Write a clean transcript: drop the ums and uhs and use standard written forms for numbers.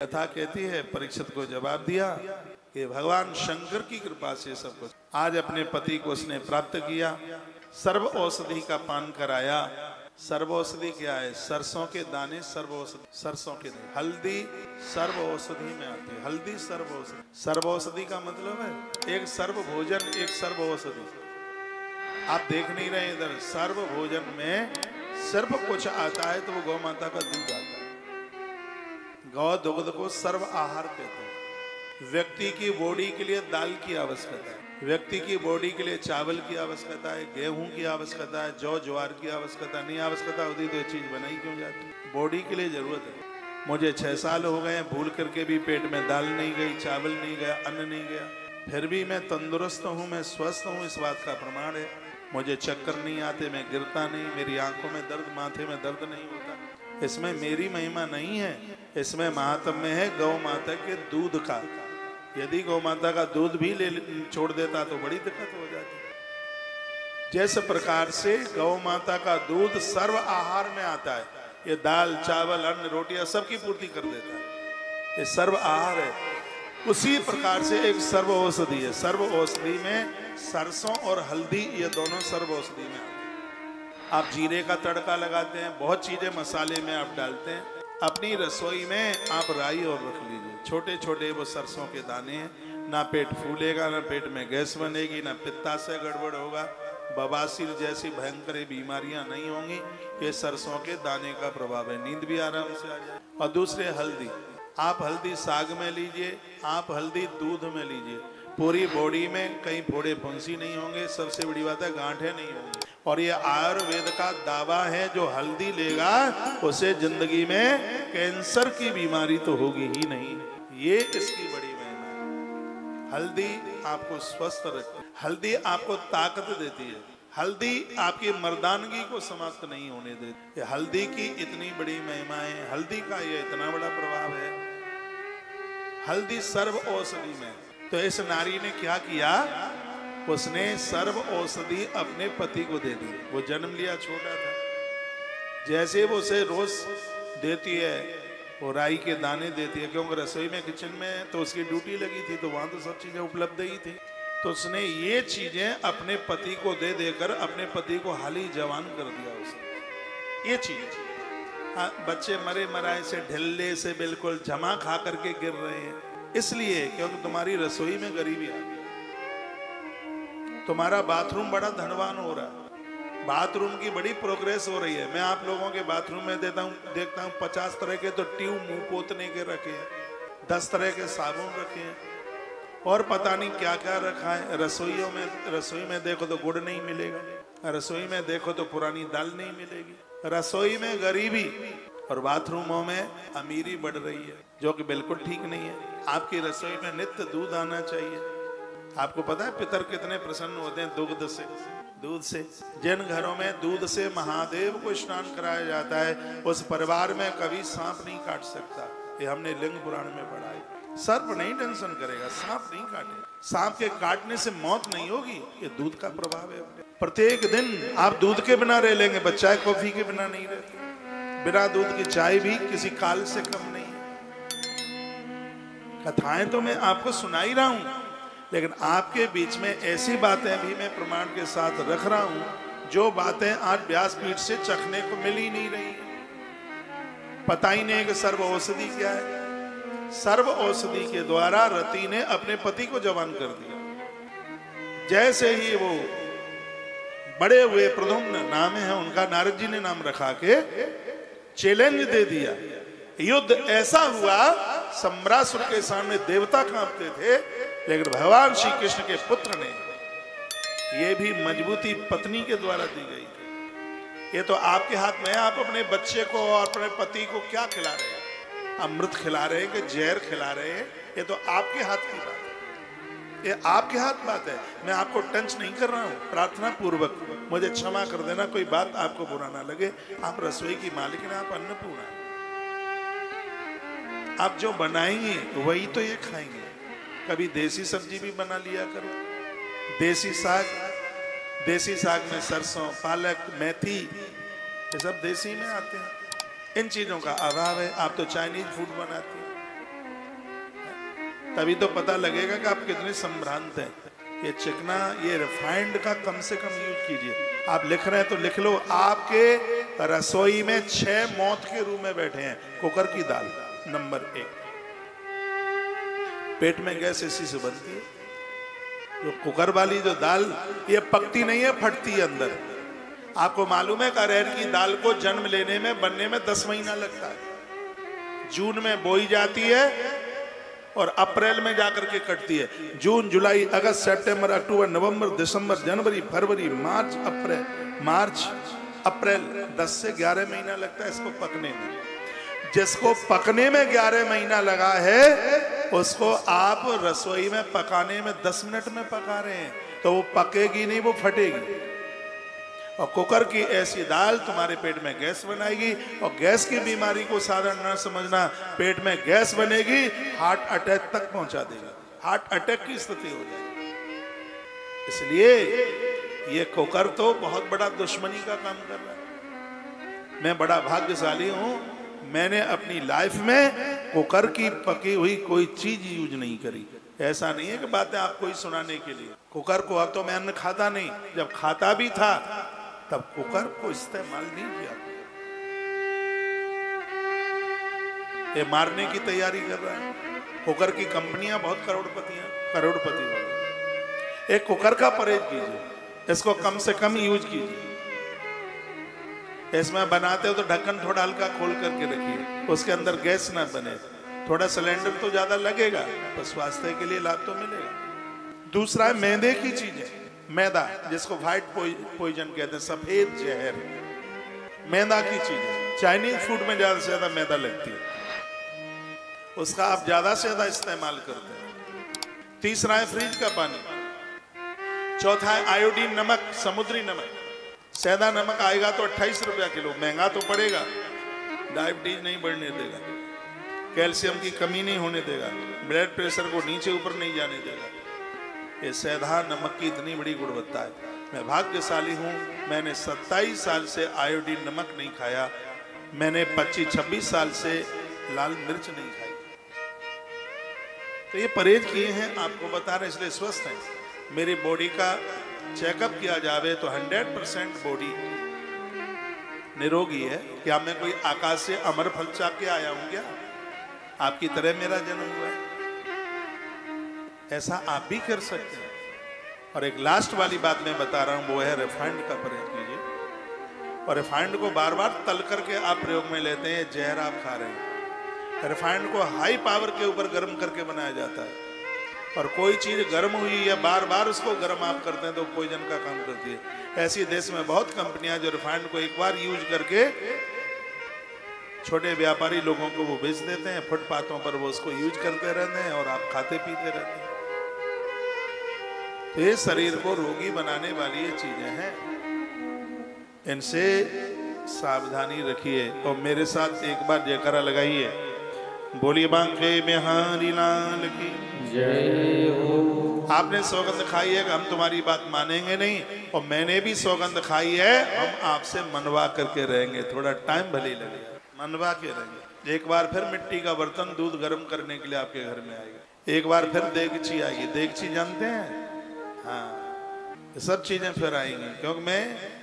कथा कहती है परीक्षित को जवाब दिया कि भगवान शंकर की कृपा से सब कुछ। आज अपने पति को उसने प्राप्त किया, सर्व औषधि का पान कराया। सर्व औषधि क्या है? सरसों के दाने सर्व औषधि, सरसों के दाने। हल्दी सर्व औषधि में आती है, हल्दी सर्व औषधि। सर्व औषधि का मतलब है एक सर्व भोजन, एक सर्व औषधि। आप देख नहीं रहे इधर, सर्व भोजन में सर्व कुछ आता है तो वो गौ माता का दूध आता है। गौ दुग्ध को सर्व आहार कहते हैं। व्यक्ति की बॉडी के लिए दाल की आवश्यकता है, व्यक्ति की बॉडी के लिए चावल की आवश्यकता है, गेहूं की आवश्यकता है, जौ ज्वार की आवश्यकता नहीं। आवश्यकता होती तो ये चीज बनाई क्यों जाती? बॉडी के लिए जरूरत है। मुझे 6 साल हो गए, भूल करके भी पेट में दाल नहीं गई, चावल नहीं गया, अन्न नहीं गया, फिर भी मैं तंदुरुस्त हूँ, मैं स्वस्थ हूँ। इस बात का प्रमाण है। मुझे चक्कर नहीं आते, मैं गिरता नहीं, मेरी आंखों में दर्द, माथे में दर्द नहीं होता। इसमें मेरी महिमा नहीं है, इसमें महात्म्य है गौ माता के दूध का। यदि गौ माता का दूध भी छोड़ देता तो बड़ी दिक्कत हो जाती। जैसे प्रकार से गौ माता का दूध सर्व आहार में आता है, ये दाल चावल अन्न रोटियां सबकी पूर्ति कर देता है, ये सर्व आहार है। उसी प्रकार से एक सर्व औषधि है। सर्व औषधि में सरसों और हल्दी, ये दोनों सर्व औषधि में आते हैं। आप जीरे का तड़का लगाते हैं, बहुत चीजें मसाले में आप डालते हैं। अपनी रसोई में आप राई और रख लीजिए, छोटे छोटे वो सरसों के दाने हैं। ना पेट फूलेगा, ना पेट में गैस बनेगी, ना पित्ताशय गड़बड़ होगा, बवासीर जैसी भयंकर बीमारियां नहीं होंगी। ये सरसों के दाने का प्रभाव है। नींद भी आराम से आ जाए। और दूसरे हल्दी, आप हल्दी साग में लीजिए, आप हल्दी दूध में लीजिए। पूरी बॉडी में कहीं फोड़े फुंसी नहीं होंगे, सबसे बड़ी बात है गांठें नहीं होंगी। और ये आयुर्वेद का दावा है, जो हल्दी लेगा उसे जिंदगी में कैंसर की बीमारी तो होगी ही नहीं। ये इसकी बड़ी महिमा है। हल्दी आपको स्वस्थ रखती है, हल्दी आपको ताकत देती है, हल्दी आपकी मर्दानगी को समाप्त नहीं होने देती। हल्दी की इतनी बड़ी महिमा है, हल्दी का ये इतना बड़ा प्रभाव है। हल्दी सर्व औषधि में। तो इस नारी ने क्या किया? उसने सर्व औषधि अपने पति को दे दी। वो जन्म लिया छोटा था, जैसे वो उसे रोज देती है, वो राई के दाने देती है, क्योंकि रसोई में किचन में तो उसकी ड्यूटी लगी थी, तो वहां तो सब चीजें उपलब्ध ही थी। तो उसने ये चीजें अपने पति को दे देकर अपने पति को हाली जवान कर दिया। उसे ये चीज, बच्चे मरे मराए से, ढिल्ले से बिल्कुल जमा खा करके गिर रहे हैं, इसलिए क्योंकि तुम्हारी रसोई में गरीबी आ गई। तुम्हारा बाथरूम बड़ा धनवान हो रहा है, बाथरूम की बड़ी प्रोग्रेस हो रही है। मैं आप लोगों के बाथरूम में देखता हूँ 50 तरह के तो ट्यूब मुंह पोतने के रखे हैं, 10 तरह के साबुन रखे हैं, और पता नहीं क्या क्या रखा है। रसोई में देखो तो गुड़ नहीं मिलेगा, रसोई में देखो तो पुरानी दाल नहीं मिलेगी। रसोई में गरीबी और बाथरूमों में अमीरी बढ़ रही है, जो कि बिल्कुल ठीक नहीं है। आपकी रसोई में नित्य दूध आना चाहिए। आपको पता है पितर कितने प्रसन्न होते हैं दुग्ध से, दूध से। जिन घरों में दूध से महादेव को स्नान कराया जाता है, उस परिवार में कभी सांप नहीं काट सकता। ये हमने लिंग पुराण में पढ़ा है। सर्प नहीं टेंशन करेगा, सांप नहीं काटे। सांप के काटने से मौत नहीं होगी, ये दूध का प्रभाव है। प्रत्येक दिन आप दूध के बिना रह लेंगे, बच्चा कॉफी के बिना नहीं रहते। बिना दूध की चाय भी किसी काल से कम नहीं है। कथाएं तो मैं आपको सुना ही रहा हूं, लेकिन आपके बीच में ऐसी बातें भी मैं प्रमाण के साथ रख रहा हूं, जो बातें आज व्यासपीठ से चखने को मिल ही नहीं रही। पता ही नहीं कि सर्व औषधि क्या है। सर्व औषधि के द्वारा रति ने अपने पति को जवान कर दिया। जैसे ही वो बड़े हुए, प्रद्युम्न नाम है उनका, नारद जी ने नाम रखा के चैलेंज दे दिया। युद्ध ऐसा हुआ, सम्रासुर के सामने देवता कांपते थे, लेकिन भगवान श्री कृष्ण के पुत्र ने, ये भी मजबूती पत्नी के द्वारा दी गई थी। ये तो आपके हाथ में है। आप अपने बच्चे को और अपने पति को क्या खिला रहे हैं? अमृत खिला रहे हैं कि जहर खिला रहे हैं? ये तो आपके हाथ की बात है, ये आपके हाथ बात है। मैं आपको टंच नहीं कर रहा हूँ। प्रार्थना पूर्वक मुझे क्षमा कर देना, कोई बात आपको बुरा ना लगे। आप रसोई की मालिक हैं, आप अन्नपूर्णा हैं। आप जो बनाएंगे वही तो ये खाएंगे। कभी देसी सब्जी भी बना लिया करो। देसी साग में सरसों, पालक, मेथी, ये सब देसी में आते हैं। इन चीजों का अभाव है। आप तो चाइनीज फूड बनाते हैं। तभी तो पता लगेगा कि आप कितने संभ्रांत हैं। ये चिकना, ये रिफाइंड का कम से कम यूज कीजिए। आप लिख रहे हैं तो लिख लो, आपके रसोई में 6 मौत के रूम में बैठे हैं। कुकर की दाल नंबर 1। पेट में गैस इसी से बनती है। जो कुकर वाली जो दाल, ये पकती नहीं है, फटती है अंदर। आपको मालूम है अरहर की दाल को जन्म लेने में, बनने में 10 महीना लगता है। जून में बोई जाती है और अप्रैल में जाकर के कटती है। जून, जुलाई, अगस्त, सितंबर, अक्टूबर, नवंबर, दिसंबर, जनवरी, फरवरी, मार्च, अप्रैल 10 से 11 महीना लगता है इसको पकने में। जिसको पकने में 11 महीना लगा है, उसको आप रसोई में पकाने में 10 मिनट में पका रहे हैं, तो वो पकेगी नहीं, वो फटेगी। और कुकर की ऐसी दाल तुम्हारे पेट में गैस बनाएगी, और गैस की बीमारी को साधारण न समझना। पेट में गैस बनेगी, हार्ट अटैक तक पहुंचा देगी, हार्ट अटैक की स्थिति हो जाएगी। इसलिए ये कुकर तो बहुत बड़ा दुश्मनी का काम कर रहा है। मैं बड़ा भाग्यशाली हूं, मैंने अपनी लाइफ में कुकर की पकी हुई कोई चीज यूज नहीं करी। ऐसा नहीं है कि बातें आपको ही सुनाने के लिए। कुकर को अब तो मैं अन्न खाता नहीं, जब खाता भी था तब कुकर को इस्तेमाल नहीं किया। ये मारने की तैयारी कर रहा है। कुकर की कंपनियां बहुत करोड़पति हो गई। एक कुकर का परहेज कीजिए, इसको कम से कम यूज कीजिए। इसमें बनाते हो तो ढक्कन थोड़ा हल्का खोल करके रखिए, उसके अंदर गैस ना बने। थोड़ा सिलेंडर तो ज्यादा लगेगा, पर स्वास्थ्य के लिए लाभ तो मिलेगा। दूसरा है मैदे की चीजें। मैदा, जिसको व्हाइट पॉइजन कहते हैं, सफेद जहर, मैदा की चीजें। चाइनीज फूड में ज्यादा से ज्यादा मैदा लगती है, उसका आप ज्यादा से ज्यादा इस्तेमाल करते हैं। तीसरा है फ्रिज का पानी। चौथा है आयोडीन नमक, समुद्री नमक। सैदा नमक आएगा तो 28 रुपया किलो, महंगा तो पड़ेगा, डायबिटीज नहीं बढ़ने देगा, कैल्शियम की कमी नहीं होने देगा, ब्लड प्रेशर को नीचे ऊपर नहीं जाने देगा। ये सैदा नमक की इतनी बड़ी गुणवत्ता है। मैं भाग्यशाली हूँ, मैंने 27 साल से आयोडीन नमक नहीं खाया। मैंने 25-26 साल से लाल मिर्च नहीं खाई। तो ये परहेज किए हैं, आपको बता रहे, इसलिए स्वस्थ हैं। मेरी बॉडी का चेकअप किया जावे तो 100% बॉडी निरोगी है। क्या मैं कोई आकाश से अमर फल चाक के आया हूं क्या? आपकी तरह मेरा जन्म हुआ है। ऐसा आप भी कर सकते हैं। और एक लास्ट वाली बात मैं बता रहा हूं, वो है रिफाइंड का परहेज कीजिए। और रिफाइंड को बार बार तल करके आप प्रयोग में लेते हैं, जहर आप खा रहे हैं। रिफाइंड को हाई पावर के ऊपर गर्म करके बनाया जाता है, और कोई चीज गर्म हुई है बार बार उसको गर्म आप करते हैं तो पॉइजन का काम करती है। ऐसी देश में बहुत कंपनियां जो रिफाइंड को एक बार यूज करके छोटे व्यापारी लोगों को वो बेच देते हैं, फुटपाथों पर वो उसको यूज करते रहते हैं और आप खाते पीते रहते हैं। तो ये शरीर को रोगी बनाने वाली ये चीजें हैं, इनसे सावधानी रखिए। और मेरे साथ एक बार जयकारा लगाइए, बोलिए बांके बिहारी लाल की जय हो। आपने सौगंध खाई है कि हम तुम्हारी बात मानेंगे नहीं, और मैंने भी सौगंध खाई है, हम आपसे मनवा करके रहेंगे। थोड़ा टाइम भले ही लगे, मनवा के रहेंगे। एक बार फिर मिट्टी का बर्तन दूध गर्म करने के लिए आपके घर में आएगा। एक बार फिर देगची आएगी। देगची जानते हैं? हाँ, सब चीजें फिर आएंगी, क्योंकि मैं